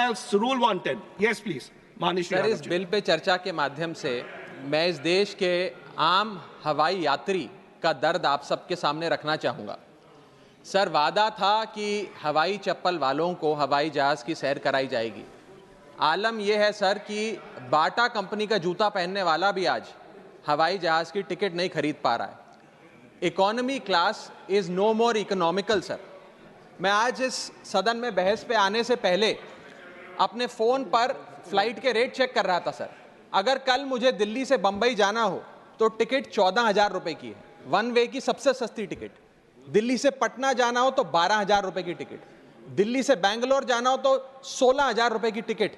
else rule wanted. Yes, please. Manish. Sir, इस bill pay चर्चा के माध्यम से मैं इस देश के आम हवाई यात्री का दर्द आप सबके सामने रखना चाहूँगा। सर, वादा था कि हवाई चप्पल वालों को हवाई जहाज़ की सैर कराई जाएगी। आलम यह है सर कि बाटा कंपनी का जूता पहनने वाला भी आज हवाई जहाज़ की टिकट नहीं खरीद पा रहा है। Economy class is no more economical sir. मैं आज इस सदन में बहस पे आने से पहले अपने फ़ोन पर फ्लाइट के रेट चेक कर रहा था सर। अगर कल मुझे दिल्ली से बंबई जाना हो तो टिकट 14,000 रुपये की है, वन वे की सबसे सस्ती टिकट। दिल्ली से पटना जाना हो तो 12,000 रुपये की टिकट, दिल्ली से बैंगलोर जाना हो तो 16,000 रुपये की टिकट।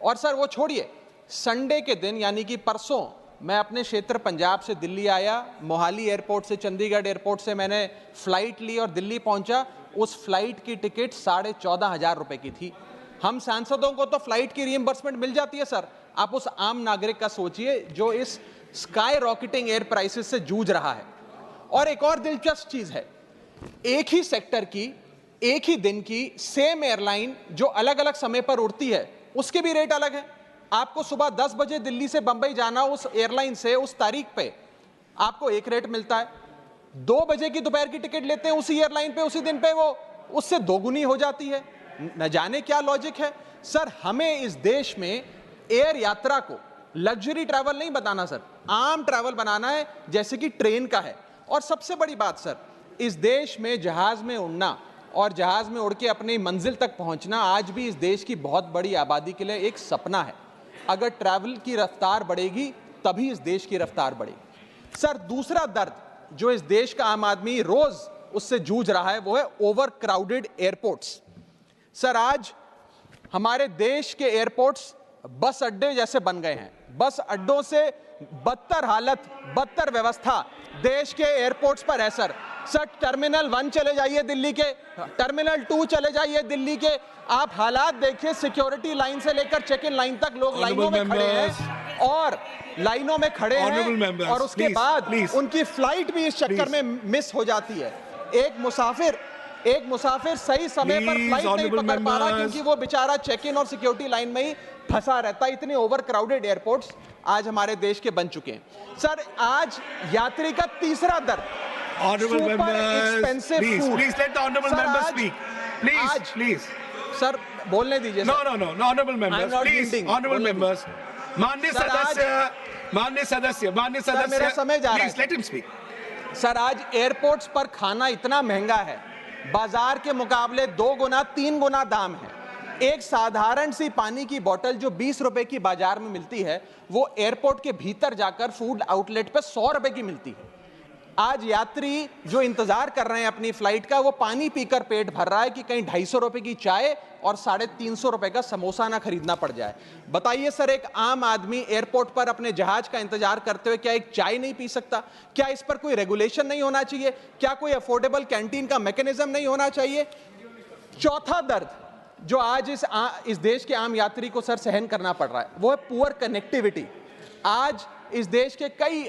और सर वो छोड़िए, संडे के दिन यानी कि परसों मैं अपने क्षेत्र पंजाब से दिल्ली आया, मोहाली एयरपोर्ट से चंडीगढ़ एयरपोर्ट से मैंने फ़्लाइट ली और दिल्ली पहुंचा। उस फ्लाइट की टिकट 14,500 रुपये की थी। हम सांसदों को तो फ्लाइट की रीइंबर्समेंट मिल जाती है सर, आप उस आम नागरिक का सोचिए जो इस स्काई रॉकेटिंग एयर प्राइसेस से जूझ रहा है। और एक और दिलचस्प चीज़ है, एक ही सेक्टर की एक ही दिन की सेम एयरलाइन जो अलग अलग समय पर उड़ती है उसके भी रेट अलग है। आपको सुबह 10 बजे दिल्ली से बंबई जाना, उस एयरलाइन से उस तारीख पे आपको एक रेट मिलता है। 2 बजे की दोपहर की टिकट लेते हैं उसी एयरलाइन पे, उसी दिन पे वो उससे दोगुनी हो जाती है। न जाने क्या लॉजिक है सर। हमें इस देश में एयर यात्रा को लग्जरी ट्रैवल नहीं बनाना सर, आम ट्रैवल बनाना है जैसे कि ट्रेन का है। और सबसे बड़ी बात सर, इस देश में जहाज में उड़ना और जहाज में उड़ के अपनी मंजिल तक पहुंचना आज भी इस देश की बहुत बड़ी आबादी के लिए एक सपना है। अगर ट्रैवल की रफ्तार बढ़ेगी तभी इस देश की रफ्तार बढ़ेगी। सर, दूसरा दर्द जो इस देश का आम आदमी रोज उससे जूझ रहा है वो है ओवर क्राउडेड एयरपोर्ट्स। सर, आज हमारे देश के एयरपोर्ट्स बस अड्डे जैसे बन गए हैं। बस अड्डों से बदतर हालत, बदतर व्यवस्था देश के एयरपोर्ट्स पर है सर। टर्मिनल 1 चले जाइए दिल्ली के, टर्मिनल 2 चले जाइए दिल्ली के, आप हालात देखिए। सिक्योरिटी लाइन से लेकर चेक इन लाइन तक लोग लाइनों में खड़े हैं और लाइनों में खड़े हैं और उसके बाद उनकी फ्लाइट भी इस चक्कर में मिस हो जाती है। एक मुसाफिर सही समय पर फ्लाइट नहीं पकड़ पा रहा क्योंकि वो बेचारा चेक इन और सिक्योरिटी लाइन में ही फंसा रहता है। इतने ओवर क्राउडेड एयरपोर्ट्स आज हमारे देश के बन चुके हैं। सर, आज यात्री का तीसरा दर्द, Honorable members, please let the honorable members speak. Please. Sir, बोलने दीजिए। No, honorable members, please. Honorable members. माननीय सदस्य, मेरा समय जा रहा है। Please let him speak. Sir, आज एयरपोर्ट्स पर खाना इतना महंगा है, बाजार के मुकाबले 2 गुना 3 गुना दाम है। एक साधारण सी पानी की बोतल जो 20 रुपए की बाजार में मिलती है, वो एयरपोर्ट के भीतर जाकर फूड आउटलेट पर 100 रुपए की मिलती है। आज यात्री जो इंतजार कर रहे हैं अपनी फ्लाइट का, वो पानी पीकर पेट भर रहा है कि कहीं 250 रुपए की चाय और 350 रुपए का समोसा ना खरीदना पड़ जाए। बताइए सर, एक आम आदमी एयरपोर्ट पर अपने जहाज का इंतजार करते हुए क्या एक चाय नहीं पी सकता? क्या इस पर कोई रेगुलेशन नहीं होना चाहिए? क्या कोई अफोर्डेबल कैंटीन का मैकेनिज्म नहीं होना चाहिए? चौथा दर्द जो आज इस देश के आम यात्री को सर सहन करना पड़ रहा है वो है पुअर कनेक्टिविटी। आज इस देश के कई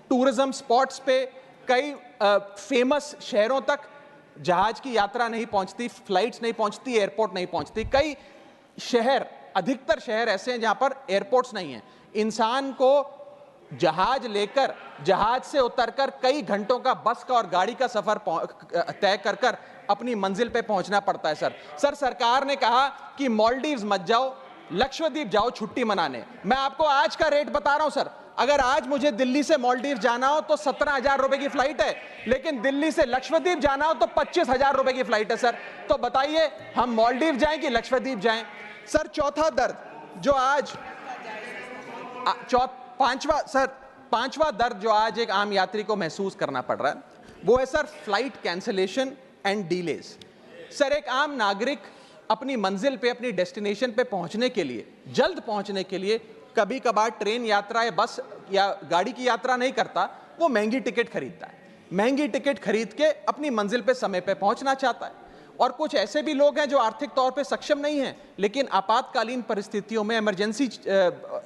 टूरिज्म स्पॉट्स पे, कई फेमस शहरों तक जहाज की यात्रा नहीं पहुंचती, फ्लाइट्स नहीं पहुंचती, एयरपोर्ट नहीं पहुंचती। कई शहर, अधिकतर शहर ऐसे हैं जहां पर एयरपोर्ट्स नहीं हैं। इंसान को जहाज लेकर, जहाज से उतरकर कई घंटों का बस का और गाड़ी का सफर तय कर अपनी मंजिल पे पहुंचना पड़ता है सर। सरकार ने कहा कि मालदीव्स मत जाओ, लक्षद्वीप जाओ छुट्टी मनाने। मैं आपको आज का रेट बता रहा हूं सर। अगर आज मुझे दिल्ली से मालदीव जाना हो तो 17,000 रुपए की फ्लाइट है, लेकिन दिल्ली से लक्षद्वीप जाना हो तो 25,000 रुपए की फ्लाइट है सर। तो बताइए हम मालदीव जाएं कि लक्षद्वीप जाएं? सर, चौथा दर्द जो आज पांचवा दर्द जो आज एक आम यात्री को महसूस करना पड़ रहा है वो है sir flight cancellation and delays. Sir, एक आम नागरिक अपनी मंजिल पे, अपनी डेस्टिनेशन पे पहुंचने के लिए, जल्द पहुंचने के लिए कभी कभार ट्रेन यात्रा या बस या गाड़ी की यात्रा नहीं करता, वो महंगी टिकट खरीदता है। महंगी टिकट खरीद के अपनी मंजिल पे समय पे पहुंचना चाहता है। और कुछ ऐसे भी लोग हैं जो आर्थिक तौर पे सक्षम नहीं हैं, लेकिन आपातकालीन परिस्थितियों में, इमरजेंसी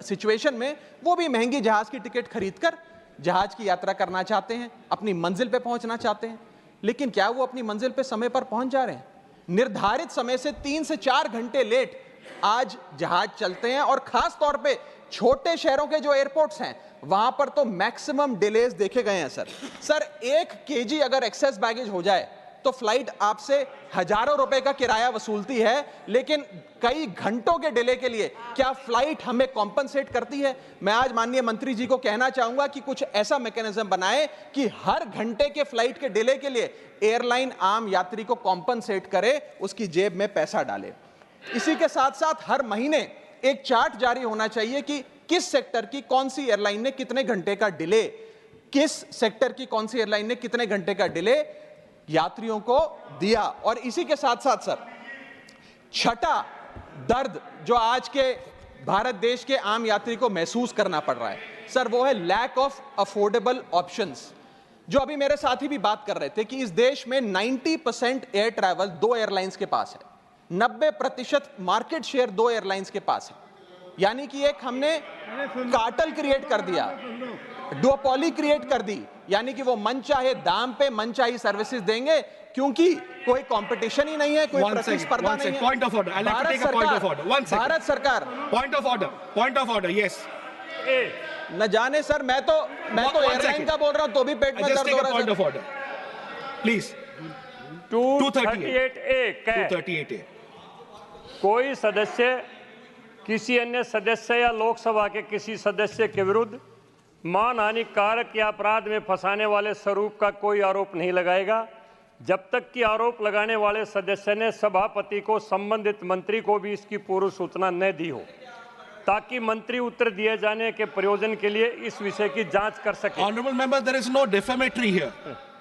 सिचुएशन में वो भी महंगी जहाज की टिकट खरीदकर जहाज की यात्रा करना चाहते हैं, अपनी मंजिल पे पहुंचना चाहते हैं। लेकिन क्या वो अपनी मंजिल पे समय पर पहुंच जा रहे हैं? निर्धारित समय से 3 से 4 घंटे लेट आज जहाज चलते हैं और खास तौर पे छोटे शहरों के जो एयरपोर्ट्स हैं वहां पर तो मैक्सिमम डिलेज देखे गए हैं सर 1 केजी अगर एक्सेस बैगेज हो जाए तो फ्लाइट आपसे हजारों रुपए का किराया वसूलती है, लेकिन कई घंटों के डिले के लिए क्या फ्लाइट हमें कॉम्पनसेट करती है? मैं आज माननीय मंत्री जी को कहना चाहूंगा कि कुछ ऐसा मैकेनिज्म बनाए कि हर घंटे के फ्लाइट के डिले के लिए एयरलाइन आम यात्री को कॉम्पनसेट करे, उसकी जेब में पैसा डाले। इसी के साथ साथ हर महीने एक चार्ट जारी होना चाहिए कि किस सेक्टर की कौन सी एयरलाइन ने कितने घंटे का डिले, किस सेक्टर की कौन सी एयरलाइन ने कितने घंटे का डिले यात्रियों को दिया। और इसी के साथ साथ सर छठा दर्द जो आज के भारत देश के आम यात्री को महसूस करना पड़ रहा है सर, वो है लैक ऑफ अफोर्डेबल ऑप्शंस। जो अभी मेरे साथी भी बात कर रहे थे कि इस देश में 90% एयर ट्रैवल 2 एयरलाइंस के पास है, 90% मार्केट शेयर 2 एयरलाइंस के पास है। यानी कि एक हमने कार्टेल क्रिएट कर दिया, डुओपोली क्रिएट कर दी, यानी कि वो मन चाहे दाम पे मन चाहे सर्विसेज देंगे क्योंकि कोई कंपटीशन ही नहीं है, कोई प्रतिस्पर्धा नहीं है। Point of order. I'd like to take a point of order. One second. Bharat सरकार Point of order. Point of order. Yes. न जाने सर, मैं तो एयरलाइन का बोल रहा हूं तो भी पेट में Just दर्द take हो a रहा point है of order. Please. 238A कह 238A. कोई सदस्य किसी अन्य सदस्य या लोकसभा के किसी सदस्य के विरुद्ध मानहानि कारक या अपराध में फंसाने वाले स्वरूप का कोई आरोप नहीं लगाएगा जब तक कि आरोप लगाने वाले सदस्य ने सभापति को संबंधित मंत्री को भी इसकी पूर्व सूचना न दी हो, ताकि मंत्री उत्तर दिए जाने के प्रयोजन के लिए इस विषय की जांच कर सके। Honorable member, there is no defamatory here.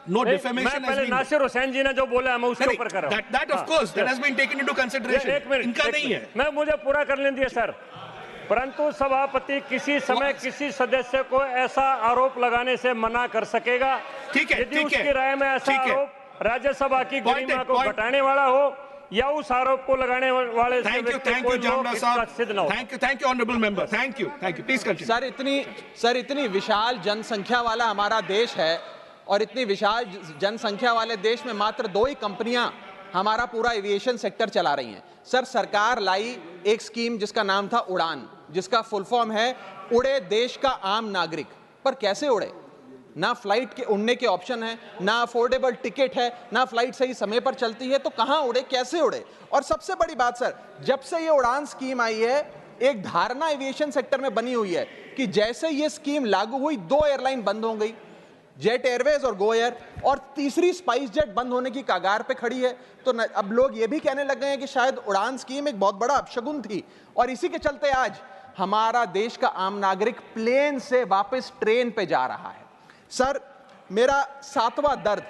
No defamation मैं has पहले been. नासिर हुसैन जी ने जो बोला मैं उसके ऊपर कर रहा हूं। That of course, that has been taken into consideration. एक मिनट, इनका नहीं है। मैं मुझे पूरा कर लें दिए सर। परंतु सभापति किसी समय किसी सदस्य को ऐसा आरोप लगाने से मना कर सकेगा ठीक है, यदि उसकी राय में ऐसा ठीक है। आरोप राज्यसभा की गरिमा को घटाने वाला हो या उस आरोप को लगाने वाले Thank you, Jamna साहब। Thank you, honorable member. Thank you. Please continue. Sir इतनी विशाल जनसंख्या वाला हमारा देश है और इतनी विशाल जनसंख्या वाले देश में मात्र 2 ही कंपनियां हमारा पूरा एविएशन सेक्टर चला रही हैं। सर सरकार लाई एक स्कीम जिसका नाम था उड़ान, जिसका फुल फॉर्म है उड़े देश का आम नागरिक। पर कैसे उड़े? ना फ्लाइट के उड़ने के ऑप्शन है, ना अफोर्डेबल टिकट है, ना फ्लाइट सही समय पर चलती है, तो कहां उड़े, कैसे उड़े? और सबसे बड़ी बात सर, जब से ये उड़ान स्कीम आई है एक धारणा एविएशन सेक्टर में बनी हुई है कि जैसे ये स्कीम लागू हुई 2 एयरलाइन बंद हो गई, जेट एयरवेज और गो एयर, और तीसरी स्पाइस जेट बंद होने की कगार पे खड़ी है। तो अब लोग ये भी कहने लग गए हैं कि शायद उड़ान स्कीम एक बहुत बड़ा अपशगुन थी। और इसी के चलते आज हमारा देश का आम नागरिक प्लेन से वापस ट्रेन पे जा रहा है। सर मेरा 7वां दर्द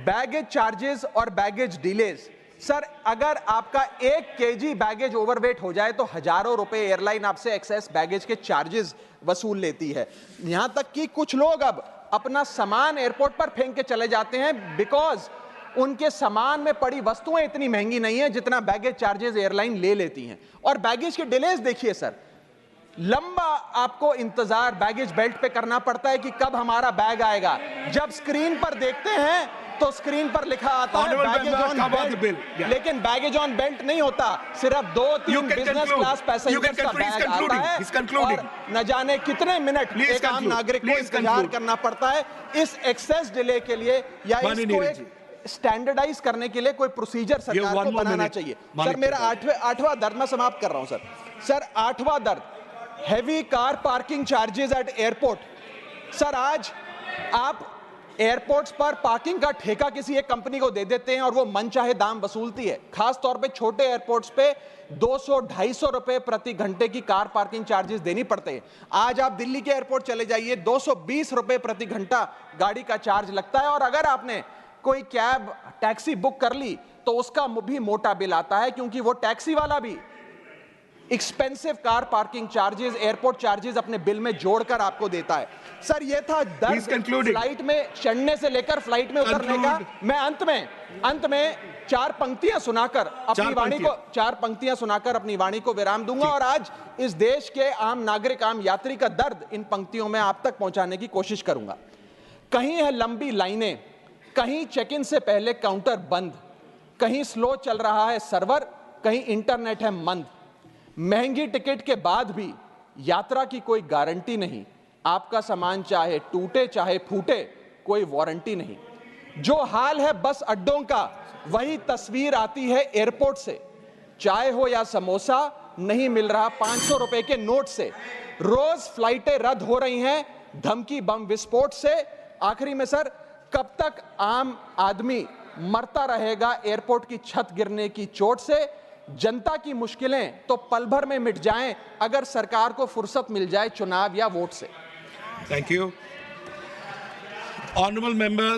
बैगेज चार्जेस और बैगेज डिलेज। सर अगर आपका 1 केजी बैगेज ओवरवेट हो जाए तो हजारों रुपए एयरलाइन आपसे एक्सेस बैगेज के चार्जेस वसूल लेती है। यहां तक कि कुछ लोग अब अपना सामान एयरपोर्ट पर फेंक के चले जाते हैं बिकॉज उनके सामान में पड़ी वस्तुएं इतनी महंगी नहीं है जितना बैगेज चार्जेस एयरलाइन ले लेती हैं। और बैगेज के डिलेज देखिए सर, लंबा आपको इंतजार बैगेज बेल्ट पे करना पड़ता है कि कब हमारा बैग आएगा। जब स्क्रीन पर देखते हैं तो स्क्रीन पर लिखा आता है बैगेज ऑन बेल्ट, लेकिन बैगेज ऑन बेल्ट नहीं होता, सिर्फ 2-3 बिजनेस क्लास पैसेंजर्स का बैग आता है और न जाने कितने मिनट एक आम नागरिक को इंतजार करना पड़ता है इस एक्सेस डिले के लिए। या इसको एक स्टैंडर्डाइज करने के लिए कोई प्रोसीजर सरकार को बनाना चाहिए। सर मेरा 8वां दर्द मैं समाप्त कर रहा हूं सर 8वां दर्द heavy car parking charges eight airport. Sir आज आप एयरपोर्ट्स पर पार्किंग का ठेका किसी एक कंपनी को दे देते हैं और वो मनचाहे दाम वसूलती है। खास तौर पे छोटे एयरपोर्ट्स पे 200-250 रुपए प्रति घंटे की कार पार्किंग चार्जेस देनी पड़ते हैं। आज आप दिल्ली के एयरपोर्ट चले जाइए 220 रुपए प्रति घंटा गाड़ी का चार्ज लगता है। और अगर आपने कोई कैब टैक्सी बुक कर ली तो उसका भी मोटा बिल आता है, क्योंकि वो टैक्सी वाला भी expensive car parking charges, airport charges अपने बिल में जोड़कर आपको देता है। सर ये था दर्द फ्लाइट में चढ़ने से लेकर फ्लाइट में उतरने का। मैं अंत में 4 पंक्तियां सुनाकर अपनी वाणी को विराम दूंगा और आज इस देश के आम नागरिक, आम यात्री का दर्द इन पंक्तियों में आप तक पहुंचाने की कोशिश करूंगा। कहीं है लंबी लाइनें, कहीं चेक इन से पहले काउंटर बंद, कहीं स्लो चल रहा है सर्वर, कहीं इंटरनेट है मंद। महंगी टिकट के बाद भी यात्रा की कोई गारंटी नहीं, आपका सामान चाहे टूटे चाहे फूटे, कोई वारंटी नहीं। जो हाल है बस अड्डों का, वही तस्वीर आती है एयरपोर्ट से। चाय हो या समोसा, नहीं मिल रहा 500 रुपए के नोट से। रोज फ्लाइटें रद्द हो रही हैं धमकी बम विस्फोट से। आखिरी में सर, कब तक आम आदमी मरता रहेगा एयरपोर्ट की छत गिरने की चोट से? जनता की मुश्किलें तो पल भर में मिट जाएं अगर सरकार को फुर्सत मिल जाए चुनाव या वोट से। Thank you. Honorable members.